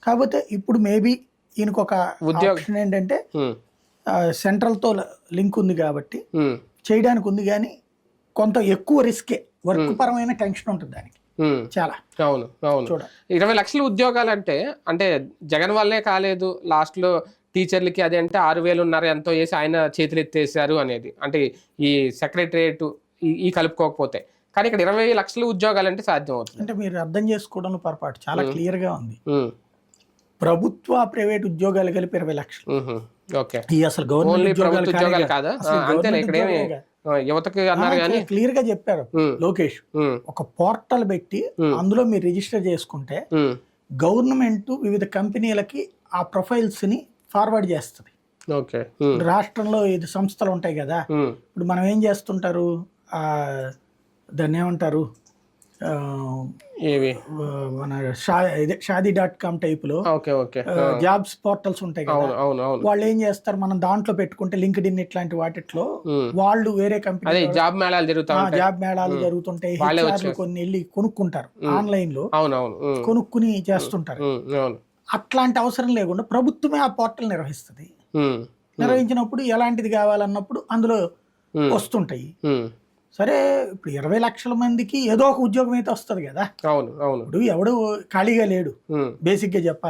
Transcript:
కాకపోతే ఇప్పుడు మేబీ ఈయనకు ఒక ఆప్షన్ ఏంటంటే సెంట్రల్తో లింక్ ఉంది కాబట్టి చేయడానికి ఉంది, కానీ కొంత ఎక్కువ రిస్కే, వర్క్ పరమైన టెన్షన్ ఉంటుంది దానికి చాలా. అవును అవును. 20 లక్షల ఉద్యోగాలు అంటే జగన్ వల్లే కాలేదు, లాస్ట్ లో టీచర్లకి అది అంటే 6,000 ఎంతో వేసి ఆయన చేతులు ఎత్తేసారు అనేది, అంటే ఈ సెక్రటరియట్ ఈ కలుపుకోకపోతే. కానీ ఇక్కడ 20 లక్షల ఉద్యోగాలు అంటే సాధ్యం అవుతుంది. అంటే మీరు అర్థం చేసుకోవడంలో పొరపాటు, చాలా క్లియర్ గా ఉంది. ప్రభుత్వ ప్రైవేట్ ఉద్యోగాలు కలిపి 20 లక్షలు. ఓకే, ఈ అసలు గవర్నమెంట్ ఉద్యోగాలు కాదా? అంతేనా? ఇక్కడ యువతకి అన్నారు కానీ క్లియర్ గా చెప్పారు లోకేష్. ఒక పోర్టల్ పెట్టి అందులో మీరు రిజిస్టర్ చేసుకుంటే గవర్నమెంట్ వివిధ కంపెనీలకి ఆ ప్రొఫైల్స్ ని ఫార్వర్డ్ చేస్తుంది. రాష్ట్రంలో ఇది సంస్థలు ఉంటాయి కదా, ఇప్పుడు మనం ఏం చేస్తుంటారు, దాన్ని ఏమంటారు, మన షాదీ.com టైపులో జాబ్స్ పోర్టల్స్ ఉంటాయి కదా, వాళ్ళు ఏం చేస్తారు, మనం దాంట్లో పెట్టుకుంటే లింక్డ్ ఇన్ ఇట్లాంటి వాటిలో వాళ్ళు వేరే కంపెనీ జాబ్ మేళాలు జరుగుతుంటాయి, కొన్ని వెళ్ళి కొనుక్కుంటారు ఆన్లైన్ లో, కొనుక్కుని చేస్తుంటారు. అట్లాంటి అవసరం లేకుండా ప్రభుత్వమే ఆ పోర్టల్ నిర్వహిస్తుంది. నిర్వహించినప్పుడు ఎలాంటిది కావాలన్నప్పుడు అందులో వస్తుంటాయి. సరే, ఇప్పుడు 20 లక్షల మందికి ఏదో ఒక ఉద్యోగం అయితే వస్తుంది కదా. అవును అవును. ఇప్పుడు ఎవడు ఖాళీగా లేడు బేసిక్ గా చెప్పాలి.